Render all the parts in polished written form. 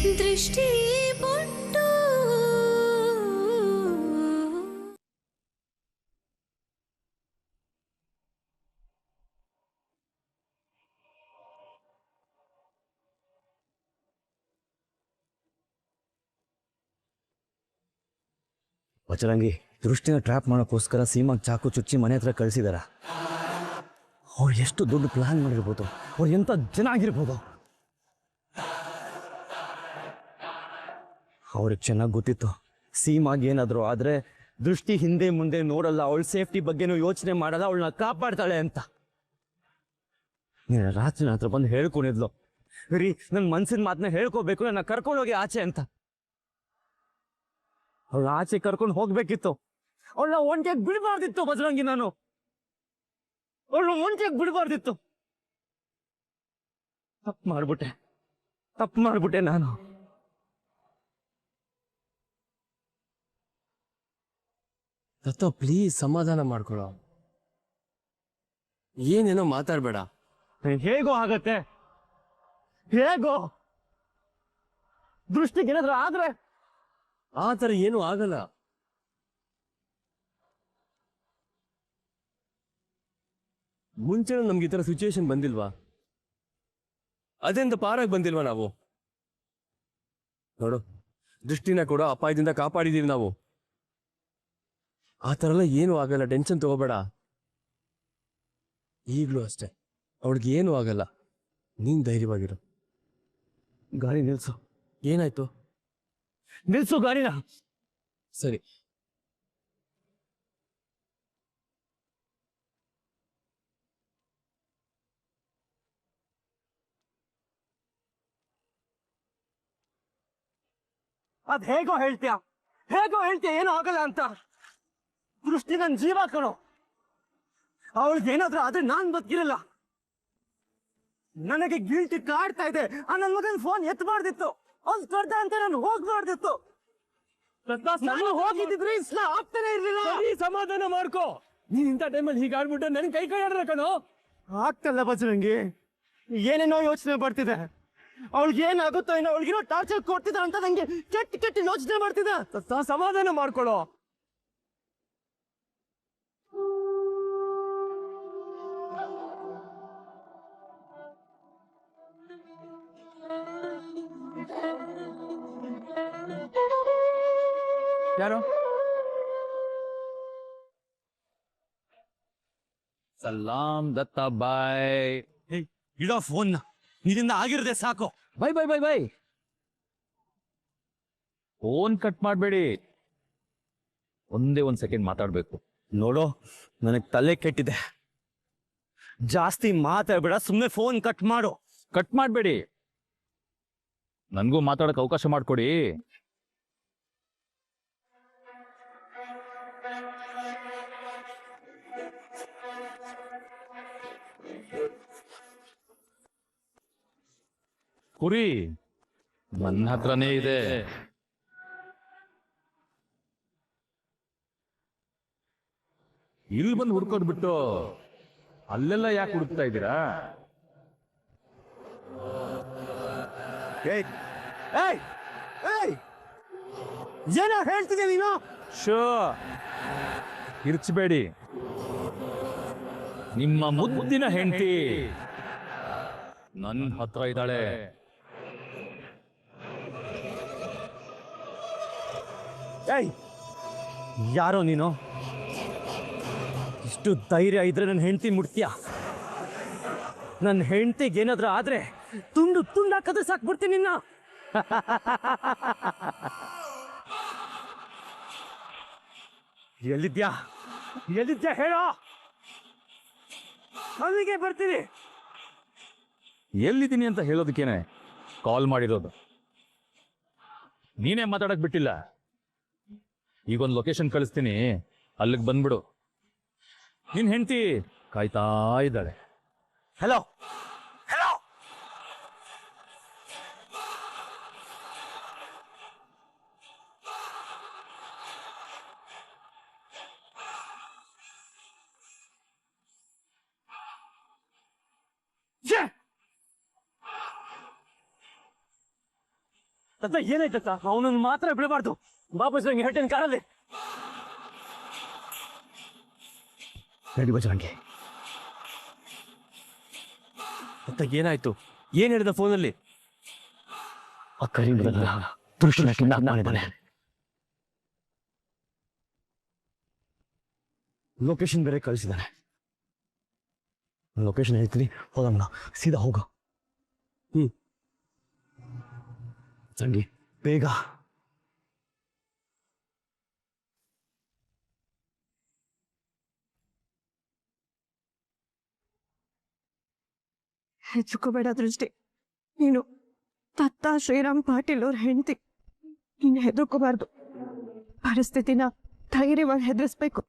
ದೃಷ್ಟಿ ಬೊಟ್ಟು ವಚರಂಗಿ ದೃಷ್ಟಿನ ಟ್ರ್ಯಾಪ್ ಮಾಡೋಕ್ಕೋಸ್ಕರ ಸೀಮಾಗ್ ಚಾಕು ಚುಚ್ಚಿ ಮನೆ ಹತ್ರ ಕಳಿಸಿದಾರ. ಅವ್ರು ಎಷ್ಟು ದೊಡ್ಡ ಪ್ಲಾನ್ ಮಾಡಿರ್ಬೋದು, ಅವ್ರು ಎಂತ ಜನ ಆಗಿರ್ಬೋದು. ಅವ್ರಿಗೆ ಚೆನ್ನಾಗಿ ಗೊತ್ತಿತ್ತು ಸೀಮಾಗ್ ಏನಾದ್ರು ಆದ್ರೆ ದೃಷ್ಟಿ ಹಿಂದೆ ಮುಂದೆ ನೋಡಲ್ಲ, ಅವಳ ಸೇಫ್ಟಿ ಬಗ್ಗೆನೂ ಯೋಚನೆ ಮಾಡಲ್ಲ, ಅವಳನ್ನ ಕಾಪಾಡ್ತಾಳೆ ಅಂತ. ರಾತ್ರಿ ಹತ್ರ ಬಂದು ಹೇಳ್ಕೊಂಡಿದ್ಲು, ರೀ ನನ್ನ ಮನ್ಸಿನ ಮಾತನ್ನ ಹೇಳ್ಕೋಬೇಕು, ನನ್ನ ಕರ್ಕೊಂಡೋಗಿ ಆಚೆ ಅಂತ. ಅವಳ ಆಚೆ ಕರ್ಕೊಂಡು ಹೋಗ್ಬೇಕಿತ್ತು, ಅವಳನ್ನ ಒಂಟಿಯಾಗಿ ಬಿಡಬಾರ್ದಿತ್ತು ಬಜರಂಗಿ. ನಾನು ಅವಳನ್ನ ಒಂಟಿಯಾಗಿ ಬಿಡಬಾರ್ದಿತ್ತು. ತಪ್ಪು ಮಾಡ್ಬಿಟ್ಟೆ ನಾನು. ದತ್ತ ಪ್ಲೀಸ್ ಸಮಾಧಾನ ಮಾಡ್ಕೊಳೋ, ಏನೇನೋ ಮಾತಾಡ್ಬೇಡ. ಹೇಗೋ ಆಗತ್ತೆ, ಹೇಗೋ ದೃಷ್ಟಿಗೆ ಏನಾದ್ರೂ ಆದ್ರೆ? ಆ ಥರ ಏನೂ ಆಗಲ್ಲ. ಮುಂಚೆ ನಮ್ಗೆ ಈ ಥರ ಸಿಚುವೇಶನ್ ಬಂದಿಲ್ವಾ? ಅದೆಂತ ಪಾರಾಗಿ ಬಂದಿಲ್ವಾ ನಾವು? ನೋಡು, ದೃಷ್ಟಿನ ಕೂಡ ಅಪಾಯದಿಂದ ಕಾಪಾಡಿದೀವಿ ನಾವು. ಆ ಥರ ಎಲ್ಲ ಏನೂ ಆಗಲ್ಲ, ಟೆನ್ಷನ್ ತಗೋಬೇಡ. ಈಗಲೂ ಅಷ್ಟೆ, ಅವಳಿಗೆ ಏನೂ ಆಗಲ್ಲ, ನೀನ್ ಧೈರ್ಯವಾಗಿರು. ಗಾಡಿ ನಿಲ್ಸು. ಏನಾಯ್ತು? ನಿಲ್ಸು ಗಾಡಿನ. ಸರಿ. ಅದ್ ಹೇಗೋ ಹೇಳ್ತೀಯ ಏನೂ ಆಗಲ್ಲ ಅಂತ. ದೃಷ್ಟಿ ನನ್ ಜೀವ ಕಣೋ, ಅವಳಿಗೆ ಏನಾದ್ರೂ ಆದ್ರೆ ನಾನ್ ಬದುಕಿರಲ್ಲ. ನನಗೆ ಗಿಲ್ಟಿ ಕಾಡ್ತಾ ಇದೆ. ಆ ನನ್ನ ಮಗನ ಫೋನ್ ಎತ್ತಬಾರ್ದಿತ್ತು, ಅವ್ನು ಕರ್ದ ಅಂತ ನಾನು ಹೋಗ್ಬಾರ್ದಿತ್ತು. ನಾನು ಹೋಗಿದ್ದಿದ್ರೆ ಇಸ್ಲ ಆಗ್ತಾನೆ ಇರ್ಲಿಲ್ಲ. ಸಮಾಧಾನ ಮಾಡ್ಕೋ. ನೀನ್ ಇಂಥ ಟೈಮಲ್ಲಿ ಹೀಗಾಡ್ಬಿಟ್ಟು ನನ್ ಕೈ ಆಡ್ರ ಕಣೋ. ಆಗ್ತಲ್ಲ ಬಜರಂಗಿ, ಏನೇನೋ ಯೋಚನೆ ಬರ್ತಿದೆ. ಅವಳಿಗೆ ಏನಾಗುತ್ತೋ ಏನೋ, ಅವಳಿಗಿರೋ ಟಾರ್ಚರ್ ಕೊಡ್ತಿದ ಅಂತ ನಂಗೆ ಕೆಟ್ಟ ಯೋಚನೆ ಮಾಡ್ತಿದೆ. ಸಮಾಧಾನ ಮಾಡ್ಕೊಳ್ಳೋ. ಯಾರು? ಸಲಾಂ ದತ್ತ ಬಾಯ್. ಇಡೋ ಫೋನ್, ಇದರಿಂದ ಆಗಿರದೆ ಸಾಕು. Bye bye bye bye. Phone cut ಮಾಡಬೇಡಿ, ಒಂದೇ ಒಂದ್ ಸೆಕೆಂಡ್ ಮಾತಾಡ್ಬೇಕು. ನೋಡೋ, ನನಗೆ ತಲೆ ಕೆಟ್ಟಿದೆ. ಜಾಸ್ತಿ ಮಾತಾಡ್ಬೇಡ, ಸುಮ್ಮನೆ ಫೋನ್ ಕಟ್ ಮಾಡು. ಕಟ್ ಮಾಡಬೇಡಿ, ನನ್ಗೂ ಮಾತಾಡಕ್ ಅವಕಾಶ ಮಾಡ್ಕೊಡಿ. ಕುರಿ ನನ್ನ ಹತ್ರನೇ ಇದೆ. ಇಲ್ಲಿ ಬಂದು ಹುಡ್ಕೋದ್ ಬಿಟ್ಟು ಅಲ್ಲೆಲ್ಲ ಯಾಕೆ ಹುಡುಕ್ತಾ ಇದ್ದೀರಾ? ಏನೋ ಹೇಳ್ತಿದ್ದೆ ನೀನು. ಶೋ ಕಿರ್ಚಬೇಡಿ, ನಿಮ್ಮ ಮುದ್ದಿನ ಹೆಂಡತಿ ನನ್ನ ಹತ್ರ ಇದ್ದಾಳೆ. ಯಾರೋ ನೀನು? ಇಷ್ಟು ಧೈರ್ಯ ಇದ್ರೆ ನನ್ನ ಹೆಂಡತಿ ಮುಟ್ತೀಯ? ನನ್ನ ಹೆಂಡತಿಗೆ ಏನಾದ್ರೂ ಆದ್ರೆ ತುಂಡು ಹಾಕಿದ್ರೆ ಸಾಕ್ಬಿಡ್ತೀನಿ ನಿನ್ನ. ಎಲ್ಲಿದ್ಯಾ ಹೇಳೋ, ಅಲ್ಲಿಗೆ ಬರ್ತೀನಿ. ಎಲ್ಲಿದ್ದೀನಿ ಅಂತ ಹೇಳೋದಕ್ಕೇನೆ ಕಾಲ್ ಮಾಡಿರೋದು. ನೀನೇ ಮಾತಾಡಕ್ ಬಿಟ್ಟಿಲ್ಲ. ಈಗೊಂದು ಲೊಕೇಶನ್ ಕಳಿಸ್ತೀನಿ, ಅಲ್ಲಿಗೆ ಬಂದ್ಬಿಡು. ನಿನ್ ಹೆಂಡತಿ ಕಾಯ್ತಾ ಇದ್ದಾಳೆ. ಹಲೋ ತತ್ತ ಏನಾಯ್ತತ್ತ? ಅವನನ್ನು ಮಾತ್ರ ಬಿಡಬಾರ್ದು. ವಾಪಸ್ ನಂಗೆ ಹೇಳ್ತೇನೆ ಕಾರಲ್ಲಿ. ನಡಿ ಬಜರಂಗಿ. ಅಂತ ಏನಾಯ್ತು? ಏನ್ ಹೇಳಿದ ಫೋನಲ್ಲಿ? ಆ ಕರೀಂ ದೃಷ್ಟಿನ ಕಿಡ್ನಾಪ್ ಮಾಡಿದ್ದಾನೆ. ಲೊಕೇಶನ್ ಬೇರೆ ಕಳಿಸಿದ್ದಾನೆ. ಲೊಕೇಶನ್ ಹೇಳ್ತೀನಿ, ಹೋಗೋಣ. ಸೀದಾ ಹೋಗ. ಸಂಗಿ ಬೇಗ. ಹೆಚ್ಕೋಬೇಡ ದೃಷ್ಟಿ. ನೀನು ತತ್ತ ಶ್ರೀರಾಮ್ ಪಾಟೀಲ್ ಅವ್ರ ಹೆಂಡತಿ. ನೀನು ಹೆದರ್ಕೋಬಾರ್ದು. ಪರಿಸ್ಥಿತಿನ ಧೈರ್ಯವಾಗಿ ಹೆದರಿಸ್ಬೇಕು.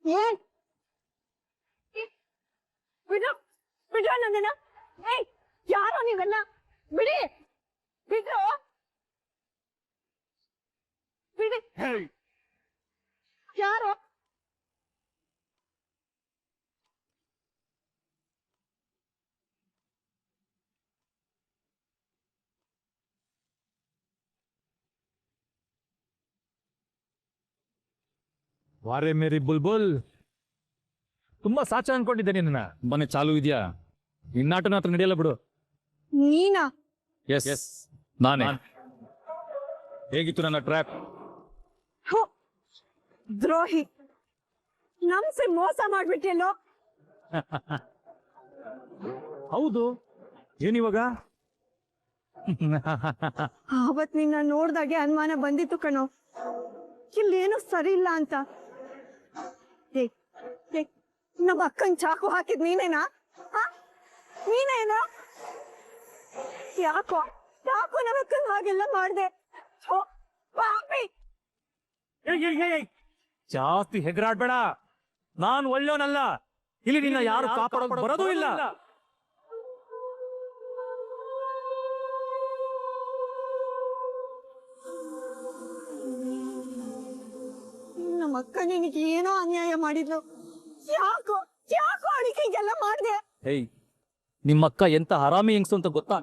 ಏನ್ ಬಿಡು ಬಿಡು ನನ್ನನ್ನ. ಏಯ್ ಯಾರೋ ನೀವೆಲ್ಲ, ಬಿಡಿ ಬಿಡ್ರು, ಬಿಡಿ. ಯಾರೋ ವಾರೆ ಮೇರಿ ಬುಲ್ಬುಲ್, ತುಂಬಾ ಸಾಚ ಅನ್ಕೊಂಡಿದ್ದೆ ನಿನ್ನ. ಮನೆ ಚಾಲು ಇದೆಯಾ? ಇನ್ನಾಟನ ಹತ್ರ ನಡೆಯಲ್ಲ ಬಿಡು. ನೀನಾ? ಎಸ್ ನಾನೇ. ಹೇಗಿತ್ತು ನನ್ನ ಟ್ರ್ಯಾಪ್? ಹೋ, ದ್ರೋಹಿ, ನಮ್ಸಿ ಮೋಸ ಮಾಡ್ಬಿಟ್ಟಿಯಲ್ಲೋ. ಹೌದು, ಏನಿವಾಗ? ಆವತ್ ನಿನ್ನ ನೋಡ್ದಾಗೆ ಅನುಮಾನ ಬಂದಿತ್ತು ಕಣೋ, ಇಲ್ಲೇನು ಸರಿ ಇಲ್ಲ ಅಂತ. ನಮ್ಮ ಅಕ್ಕನ್ ಚಾಕು ಹಾಕಿದ್ ನೀನೇನಾ? ನೀನೇನೋ? ಯಾಕೋ ಯಾಕೋ ನಮ್ಮ ಅಕ್ಕನ್ ಹಾಗೆಲ್ಲ ಮಾಡ್ದೆ? ಜಾಸ್ತಿ ಹೆಗರಾಡ್ಬೇಡ. ನಾನ್ ಒಳ್ಳೆಯವನಲ್ಲ. ಇಲ್ಲಿ ನಿನ್ನ ಯಾರು ಕಾಪಾಡೋದು ಬರೋದೂ ಇಲ್ಲ. ನಮ್ಮ ಅಕ್ಕ ನಿನಗೆ ಏನೋ ಅನ್ಯಾಯ ಮಾಡಿದ್ಲು. ಯಾಕೋ ಯಾಕೋ ಅಡಿಕೆ ಹೀಗೆಲ್ಲ ಮಾಡ್ದೆ? ಹೇಯ್, ನಿಮ್ಮಕ್ಕ ಎಂತ ಹರಾಮಿ ಹೆಂಗ್ಸು ಅಂತ ಗೊತ್ತಾ?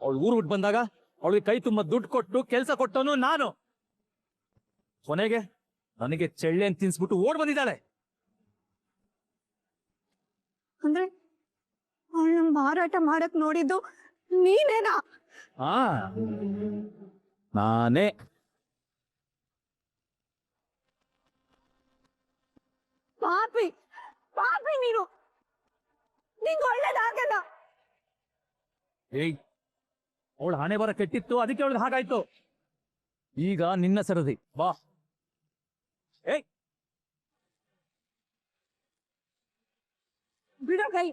ಅವಳು ಊರು ಬಿಟ್ಟು ಬಂದಾಗ ಅವಳಿಗೆ ಕೈ ತುಂಬ ದುಡ್ಡು ಕೊಟ್ಟು ಕೆಲಸ ಕೊಟ್ಟವನು ನಾನು. ಕೊನೆಗೆ ನನಗೆ ಚೆಳ್ಳೆ ಅಂತ ತಿನ್ಸ್ಬಿಟ್ಟು ಓಡ್ ಬಂದಿದ್ದಾಳೆ. ಅಂದ್ರೆ ಅವಳನ್ನ ಮಾರಾಟ ಮಾಡಕ್ ನೋಡಿದ್ದು ನೀನೇನಾ? ಹಾ, ನಾನೇ. ಪಾಪಿ ಪಾಪಿ ನೀನು, ನಿಂಗೆ ಒಳ್ಳೇದಾಗಲ್ಲ. ಏಯ್, ಅವಳು ಹಣೆ ಬರ ಕೆಟ್ಟಿತ್ತು, ಅದಕ್ಕೆ ಅವಳಿಗೆ ಹಾಗಾಯ್ತು. ಈಗ ನಿನ್ನ ಸರದಿ, ಬಾ. ಏಯ್, ಬಿಡೋ ಕೈ.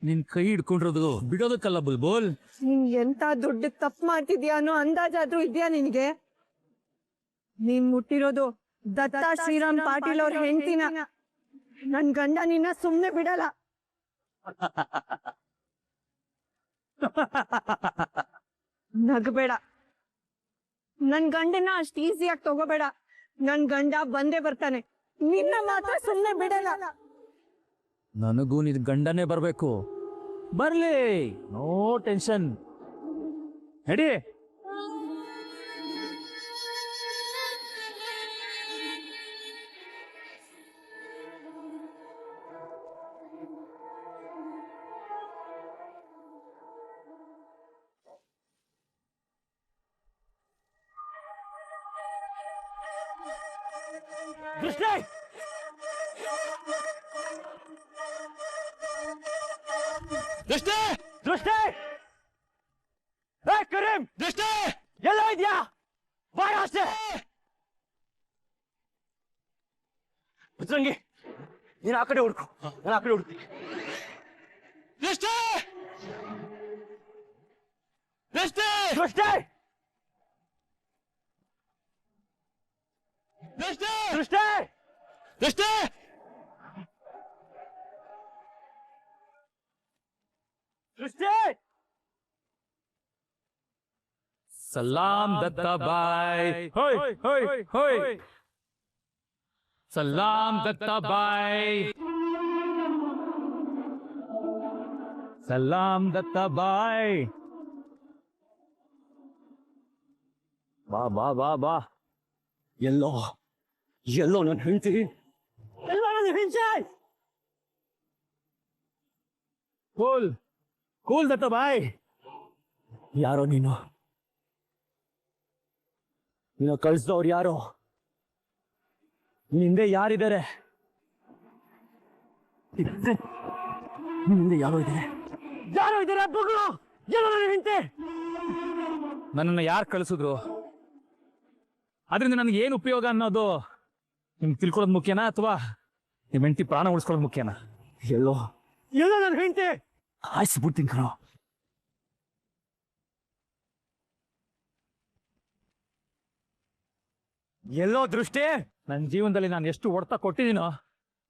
ನಿನ್ ಕೈ ಹಿಡ್ಕೊಂಡಿರೋದು ಬಿಡೋದಕ್ಕಲ್ಲ ಬುಲ್ಬುಲ್. ನೀನ್ ಎಂತ ದುಡ್ಡು ತಪ್ಪು ಮಾಡ್ತಿದ್ಯಾ ಅನ್ನೋ ಅಂದಾಜಾದ್ರೂ ಇದ್ಯಾ ನಿನ್ಗೆ? ನೀನ್ ಮುಟ್ಟಿರೋದು ದತ್ತ ಶ್ರೀರಾಮ್ ಪಾಟೀಲ್ ಅವ್ರ ಹೆಂಡತಿನ. ನನ್ ಗಂಡ ನಿನ್ನ ಸುಮ್ನೆ ಬಿಡಲ್ಲ. ನಗಬೇಡ. ನನ್ ಗಂಡನ ಅಷ್ಟು ಈಸಿಯಾಗಿ ತಗೋಬೇಡ. ನನ್ ಗಂಡ ಬಂದೇ ಬರ್ತಾನೆ, ನಿನ್ನ ಮಾತ್ರ ಸುಮ್ನೆ ಬಿಡಲ್ಲ. ನನಗೂ ನಿನ್ ಗಂಡನೇ ಬರ್ಬೇಕು. ಬರ್ಲಿ, ನೋ ಟೆನ್ಷನ್. ನಡಿ. ದೃಷ್ಟಿ ದೃಷ್ಟಿ ದೃಷ್ಟಿ, ಏ ಕರೀಂ, ದೃಷ್ಟಿ ಎಲ್ಲ ಇದ್ಯಾ? ಬಾರ ಅಷ್ಟೇ. ಬಜರಂಗಿ, ನೀನು ಆ ಕಡೆ ಹುಡುಕು, ನಾನು ಆ ಕಡೆ ಹುಡುಕ್ತೀನಿ. ದೃಷ್ಟಿ! ದೃಷ್ಟಿ! ದೃಷ್ಟಿ! ದೃಷ್ಟಿ! ದೃಷ್ಟಿ! ದೃಷ್ಟಿ! ದೃಷ್ಟಿ! ಸಲಾಂ ದತ್ತ ಬಾಯ್. ಹೋಯ್ ಹೋಯ್ ಹೋಯ್. ಸಲಾಂ ದತ್ತ ಬಾಯ್. ಸಲಾಂ ದತ್ತ ಬಾಯ್. ಬಾ ಬಾ ಬಾ ಬಾ. ಎಲ್ಲೋ ಎಲ್ಲೋ ನನ್ನ ಹೆಂಡತಿ, ಎಲ್ಲೋ ನನ್ನ ಹೆಂಡತಿ. ಕೂಲ್ ಕೂಲ್ ದತ್ತ ಬಾಯ್. ಯಾರೋ ನೀನು ಕಳಿಸಿದವ್ರು ಯಾರೋ? ನಿನ್ ಹಿಂದೆ ಯಾರಿದ್ದಾರೆ? ನಿನ್ ಹಿಂದೆ ಯಾರೋ ಇದ್ದಾರೆ, ಯಾರೋ ಇದ್ದಾರೆ. ಬಗ್ಳು, ಎಲ್ಲೋ ನನ್ನ ಹೆಂಡತಿ. ನನ್ನನ್ನು ಯಾರು ಕಳಿಸಿದ್ರು, ಅದರಿಂದ ನನಗೆ ಏನು ಉಪಯೋಗ ಅನ್ನೋದು ನಿಮ್ಗೆ ತಿಳ್ಕೊಳ್ಳೋದು ಮುಖ್ಯನಾ ಅಥವಾ ನಿಮ್ಮ ಹೆಂಡತಿ ಪ್ರಾಣ ಉಳಿಸ್ಕೊಳ್ಳೋದು ಮುಖ್ಯನಾ? ಎಲ್ಲೋ ಎಲ್ಲೋ ನನ್ನ ಹೆಂಡತಿ. ಆಯ್ಸ್ಬಿಡ್ತೀನಿ ಕಣೋ. ಎಲ್ಲೋ ದೃಷ್ಟಿ. ನನ್ನ ಜೀವನದಲ್ಲಿ ನಾನು ಎಷ್ಟು ಹೊಡ್ತ ಕೊಟ್ಟಿದ್ದೀನೋ,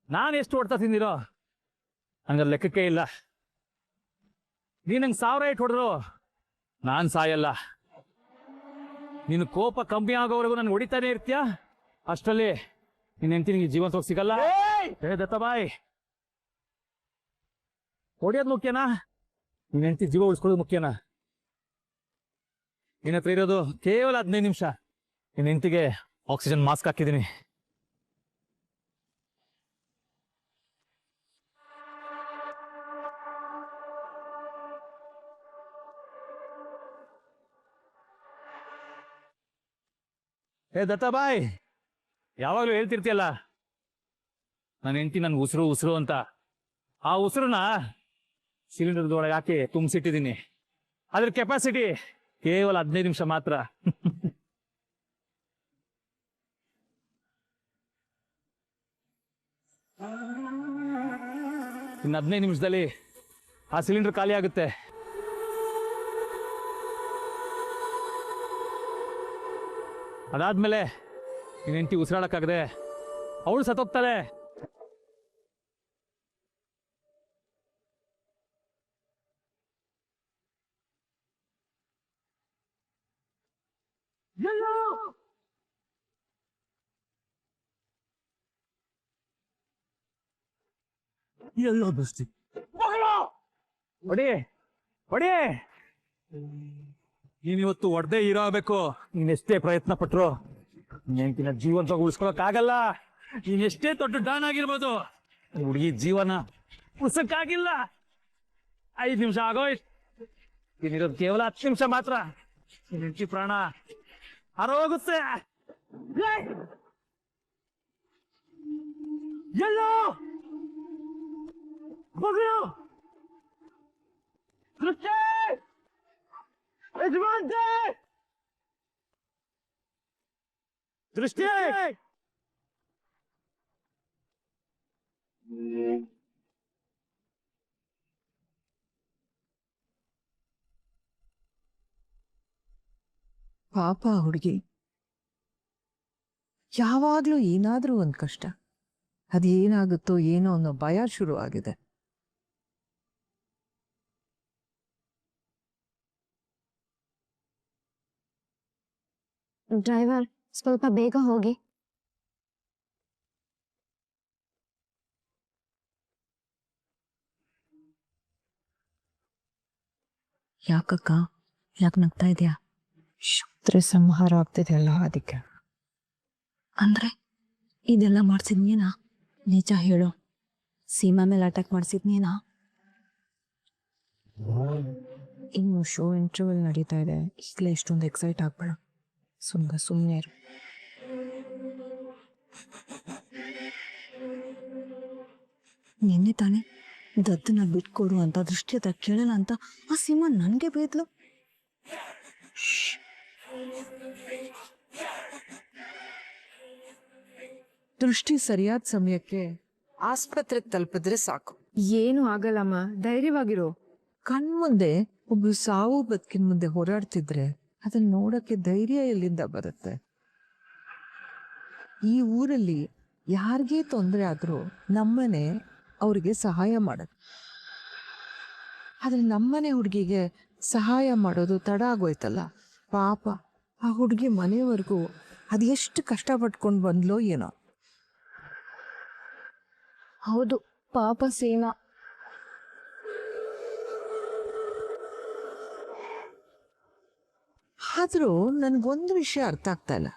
ನಾನು ಎಷ್ಟು ಹೊಡ್ತ ತಿಂದಿರೋ ಹಂಗ ಲೆಕ್ಕಕ್ಕೆ ಇಲ್ಲ. ನೀನು ನಂಗೆ 1000 ಏಟ್ ಹೊಡೆದ್ರು ನಾನು ಸಾಯಲ್ಲ. ನೀನು ಕೋಪ ಕಮ್ಮಿ ಆಗೋವರೆಗೂ ನಾನು ಹೊಡಿತಾನೆ ಇರ್ತೀಯ. ಅಷ್ಟರಲ್ಲಿ ನಿನ್ನ ಹೆಂಡತಿ ನಿಂಗೆ ಜೀವಂತವಾಗಿ ಸಿಗಲ್ಲ. ಹೇ ದತ್ತಬಾಯ್, ಹೊಡಿಯೋದು ಮುಖ್ಯನಾ ನಿನ್ನ ಹೆಂಡತಿ ಜೀವ ಉಳಿಸ್ಕೊಳ್ಳೋದು ಮುಖ್ಯನಾ? ನಿನ್ನ ಹತ್ರ ಇರೋದು ಕೇವಲ 15 ನಿಮಿಷ. ನಿನ್ನ ಹೆಂಡತಿಗೆ ಆಕ್ಸಿಜನ್ ಮಾಸ್ಕ್ ಹಾಕಿದ್ದೀನಿ. ಹೇ ದತ್ತಬಾಯ್, ಯಾವಾಗಲೂ ಹೇಳ್ತಿರ್ತೀಯಲ್ಲ ನನ್ನ ಹೆಂಡತಿ ನನ್ಗೆ ಉಸಿರು ಉಸಿರು ಅಂತ. ಆ ಉಸಿರನ್ನ ಸಿಲಿಂಡರ್ದೊಳಗೆ ಹಾಕಿ ತುಂಬಿಸಿಟ್ಟಿದ್ದೀನಿ. ಅದ್ರ ಕೆಪಾಸಿಟಿ ಕೇವಲ 15 ನಿಮಿಷ ಮಾತ್ರ. ಇನ್ನು 15 ನಿಮಿಷದಲ್ಲಿ ಆ ಸಿಲಿಂಡರ್ ಖಾಲಿ ಆಗುತ್ತೆ. ಅದಾದ್ಮೇಲೆ ನಿನ್ನ ಹೆಂಡತಿ ಉಸಿರಾಡಕ್ಕಾಗದೆ ಅವಳು ಸತ್ತೋಗ್ತಾಳೆ. ಎಲ್ಲೋ ದೃಷ್ಟಿ. ಹೊಡಿ ಹೊಡಿ. ನೀನಿವತ್ತು ಹೊಡೆದೇ ಇರಬೇಕು. ನೀನೆಷ್ಟೇ ಪ್ರಯತ್ನ ಪಟ್ರು ಹೆಂಡತಿನ ಜೀವಂತವಾಗಿ ಉಳಿಸ್ಕೊಳಕ್ಕಾಗಲ್ಲ. ನೀನೆಷ್ಟೇ ದೊಡ್ಡ ಡಾನ್ ಆಗಿರ್ಬೋದು, ಹುಡುಗಿ ಜೀವನ ಉಳಿಸಕ್ಕಾಗಿಲ್ಲ. 5 ನಿಮಿಷ ಆಗೋಯ್ತು. ನೀನಿರೋದು ಕೇವಲ 10 ನಿಮಿಷ ಮಾತ್ರ. ನಿನ್ನ ಹೆಂಡತಿ ಪ್ರಾಣ ಹಾರೋಗುತ್ತೆ. ಎಲ್ಲೋ ಬಗ್ಳು, ದೃಷ್ಟಿ, ಯಜಮಾನ್ತೆ, ದೃಷ್ಟಿ. ಪಾಪ ಹುಡುಗಿ, ಯಾವಾಗ್ಲೂ ಏನಾದ್ರೂ ಒಂದ್ ಕಷ್ಟ. ಅದೇನಾಗುತ್ತೋ ಏನೋ ಅನ್ನೋ ಭಯ ಶುರು ಆಗಿದೆ. ಡ್ರೈವರ್, ಸ್ವಲ್ಪ ಬೇಗ ಹೋಗಿ. ಯಾಕಕ್ಕ, ಯಾಕೆ ನಗ್ತಾ ಇದೆಯಾ? ಶತ್ರು ಸಂಹಾರ ಆಗ್ತಿದೆಯಲ್ಲ ಅದಕ್ಕೆ. ಅಂದ್ರೆ ಇದೆಲ್ಲ ಮಾಡ್ಸಿದ್ನೇನಾ? ನಿಜ ಹೇಳು, ಸೀಮಾ ಮೇಲೆ ಅಟ್ಯಾಕ್ ಮಾಡ್ಸಿದ್ನೇನಾ? ಇನ್ನು ಶೋ ಇಂಟರ್ವ್ಯೂಲ್ ನಡೀತಾ ಇದೆ, ಈಗಲೇ ಇಷ್ಟೊಂದು ಎಕ್ಸೈಟ್ ಆಗ್ಬೇಡ. ಸುಮ್ಮನೆ ಇರು. ನಿನ್ನೆ ತಾನೆ ದತ್ತನ ಬಿಟ್ಕೊಡು ಅಂತ ದೃಷ್ಟಿ ಹತ್ರ ಕೇಳೋಣ ಅಂತ ಆ ಸೀಮಾ ನನಗೆ ಬೇದ್ಲು. ದೃಷ್ಟಿ ಸರಿಯಾದ ಸಮಯಕ್ಕೆ ಆಸ್ಪತ್ರೆಗೆ ತಲುಪಿದ್ರೆ ಸಾಕು. ಏನು ಆಗಲ್ಲಮ್ಮ, ಧೈರ್ಯವಾಗಿರು. ಕಣ್ಮುಂದೆ ಒಬ್ರು ಸಾವು ಬದುಕಿನ ಮುಂದೆ ಹೋರಾಡ್ತಿದ್ರೆ ಅದನ್ನ ನೋಡಕ್ಕೆ ಧೈರ್ಯ ಎಲ್ಲಿಂದ ಬರುತ್ತೆ? ಈ ಊರಲ್ಲಿ ಯಾರಿಗೇ ತೊಂದರೆ ಆದ್ರೂ ನಮ್ಮನೆ ಅವ್ರಿಗೆ ಸಹಾಯ ಮಾಡತ್ತೆ. ಆದ್ರೆ ನಮ್ಮನೆ ಹುಡುಗಿಗೆ ಸಹಾಯ ಮಾಡೋದು ತಡ ಆಗೋಯ್ತಲ್ಲ. ಪಾಪ ಆ ಹುಡುಗಿ ಮನೆವರೆಗೂ ಅದೆಷ್ಟು ಕಷ್ಟಪಟ್ಕೊಂಡು ಬಂದ್ಲೋ ಏನೋ. ಹೌದು, ಪಾಪ ಸೀಮಾ. ಆದ್ರೂ ನನ್ಗೊಂದು ವಿಷಯ ಅರ್ಥ ಆಗ್ತಾ ಇಲ್ಲ.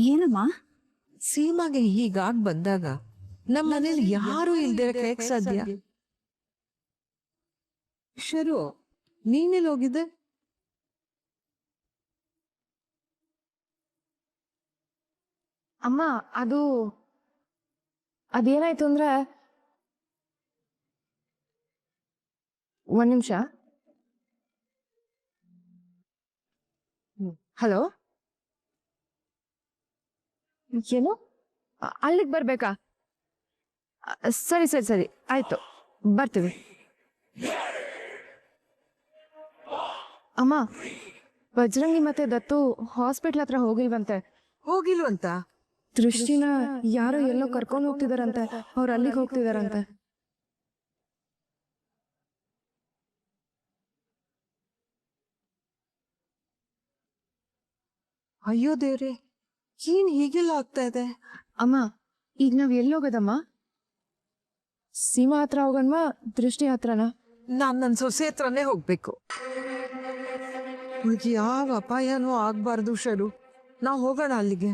ಏನಮ್ಮ? ಸೀಮಾಗೆ ಹೀಗಾಗ್ ಬಂದಾಗ ನಮ್ಮ ಮನೇಲಿ ಯಾರು ಇಲ್ದೇ ಹೇಗ್ ಸಾಧ್ಯ? ಶರು, ನೀನೆಲ್ಲಿ ಹೋಗಿದ್ದೆ? ಅಮ್ಮ, ಅದೇನಾಯ್ತು ಅಂದ್ರೆ, ಒಂದ್ ನಿಮಿಷ. ಹಲೋ, ಏನು? ಅಲ್ಲಿಗೆ ಬರ್ಬೇಕಾ? ಸರಿ ಸರಿ ಸರಿ, ಆಯ್ತು, ಬರ್ತೀವಿ. ಅಮ್ಮ, ಬಜರಂಗಿ ಮತ್ತೆ ದತ್ತು ಹಾಸ್ಪಿಟ್ಲ್ ಹತ್ರ ಹೋಗಿಲ್ವಂತೆ. ಹೋಗಿಲ್ವಂತ? ದೃಷ್ಟಿನ ಯಾರೋ ಎಲ್ಲೋ ಕರ್ಕೊಂಡು ಹೋಗ್ತಿದಾರಂತೆ, ಅವ್ರು ಅಲ್ಲಿಗೆ ಹೋಗ್ತಿದಾರಂತೆ. ಅಯ್ಯೋ ದೇವ್ರೆ, ಏನ್ ಹೀಗೆಲ್ಲ ಆಗ್ತಾ ಇದೆ? ಅಮ್ಮ, ಈಗ ನಾವ್ ಎಲ್ಲಿ ಹೋಗೋದಮ್ಮ? ಸೀಮಾ ಹತ್ರ ಹೋಗಣ್ವಾ, ದೃಷ್ಟಿ ಹತ್ರನಾ? ನಾನ್ ನನ್ ಸೊಸೆ ಹತ್ರನೇ ಹೋಗ್ಬೇಕು. ಹುಡುಗಿ ಯಾವ ಅಪಾಯನೂ ಆಗ್ಬಾರ್ದು ಶರು. ನಾವ್ ಹೋಗೋಣ ಅಲ್ಲಿಗೆ.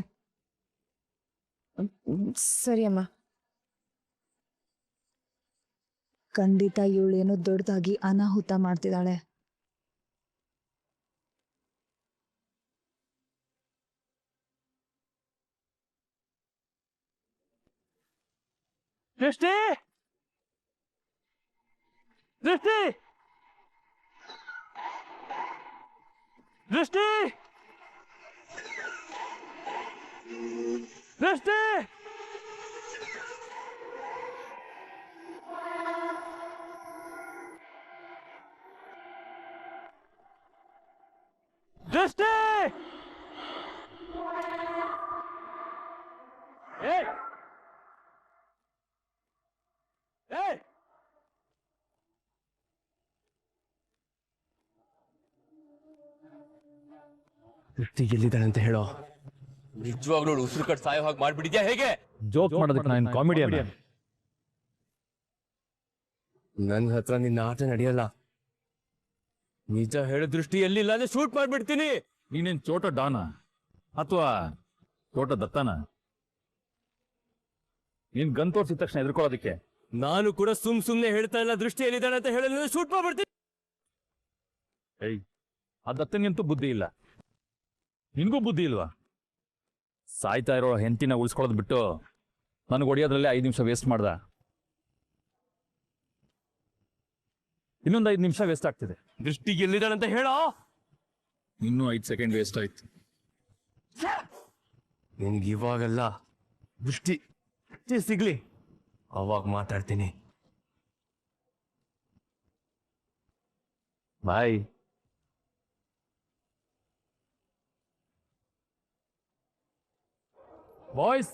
ಸರಿ ಅಮ್ಮ. ಖಂಡಿತ ಇವಳೇನೋ ದೊಡ್ಡದಾಗಿ ಅನಾಹುತ ಮಾಡ್ತಿದ್ದಾಳೆ. ದೃಷ್ಟಿ, ದೃಷ್ಟಿ, ದೃಷ್ಟಿ, ದೃಷ್ಟಿ, ದೃಷ್ಟಿ, ಏಯ್ ಏಯ್, ದೃಷ್ಟಿ ಎಲ್ಲಿದ್ದಾಳೆ ಅಂತ ಹೇಳೋ. ನಿಜವಾಗ್ಲೂ ಉಸಿರು ಕಟ್ ಸಾಯೋ ಹಾಗೆ ಮಾಡ್ಬಿಟ್ಟಿದ್ಯಾ ಹೇಗೆ? ಜೋಕ್ ಮಾಡೋದಕ್ಕೆ ನಾನು ಕಾಮಿಡಿಯನ್. ನನ್ನ ಹತ್ರ ನಿನ್ನ ಆಟ ನಡೆಯಲ್ಲ. ನಿಜ ಹೇಳೋ, ದೃಷ್ಟಿ ಎಲ್ಲಿಲ್ಲ ಅಂದ್ರೆ ಶೂಟ್ ಮಾಡ್ಬಿಡ್ತೀನಿ. ನೀನೇನ್ ಚೋಟ ಡಾನ ಅಥವಾ ಚೋಟ ದತ್ತನ? ನೀನ್ ಗನ್ ತೋರ್ಸಿದ ತಕ್ಷಣ ಎದ್ಕೊಳ್ಳೋದಕ್ಕೆ ನಾನು ಕೂಡ ಸುಮ್ನೆ ಹೇಳ್ತಾ ಇಲ್ಲ. ದೃಷ್ಟಿ ಎಲ್ಲಿದ್ದಾಳೆ ಅಂತ ಹೇಳಿದ್ರೆ ಶೂಟ್ ಮಾಡ್ಬಿಡ್ತೀನಿ. ಏಯ್, ಆ ದತ್ತನಿಗಂತೂ ಬುದ್ಧಿ ಇಲ್ಲ. ನಿನ್ಗೂ ಬುದ್ಧಿ ಇಲ್ವಾ? ಸಾಯ್ತಾ ಇರೋ ಹೆಂಡತಿನ ಉಳಿಸ್ಕೊಳ್ಳೋದು ಬಿಟ್ಟು ನನಗೆ ಹೊಡಿಯೋದ್ರಲ್ಲೇ 5 ನಿಮಿಷ ವೇಸ್ಟ್ ಮಾಡ್ದ. ಇನ್ನೊಂದು 5 ನಿಮಿಷ ವೇಸ್ಟ್ ಆಗ್ತಿದೆ. ದೃಷ್ಟಿ ಎಲ್ಲಿದ್ದಾಳೆ ಅಂತ ಹೇಳೋ. ಇನ್ನೂ 5 ಸೆಕೆಂಡ್ ವೇಸ್ಟ್ ಆಯ್ತು. ನಿನ್ಗೆ ಇವಾಗಲ್ಲ, ದೃಷ್ಟಿ ಸಿಗ್ಲಿ ಅವಾಗ ಮಾತಾಡ್ತೀನಿ. ಬಾಯ್. ಬಾಯ್ಸ್,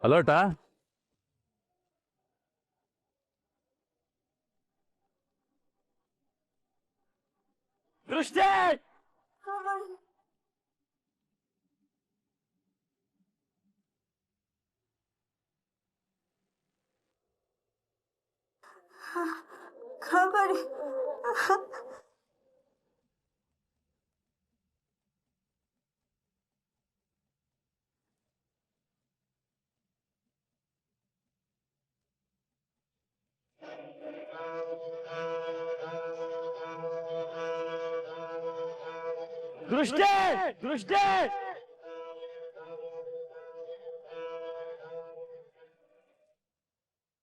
ಅಲರ್ಟಾ? ದೃಷ್ಟಿ, ದೃಷ್ಟಿ, ದೃಷ್ಟಿ,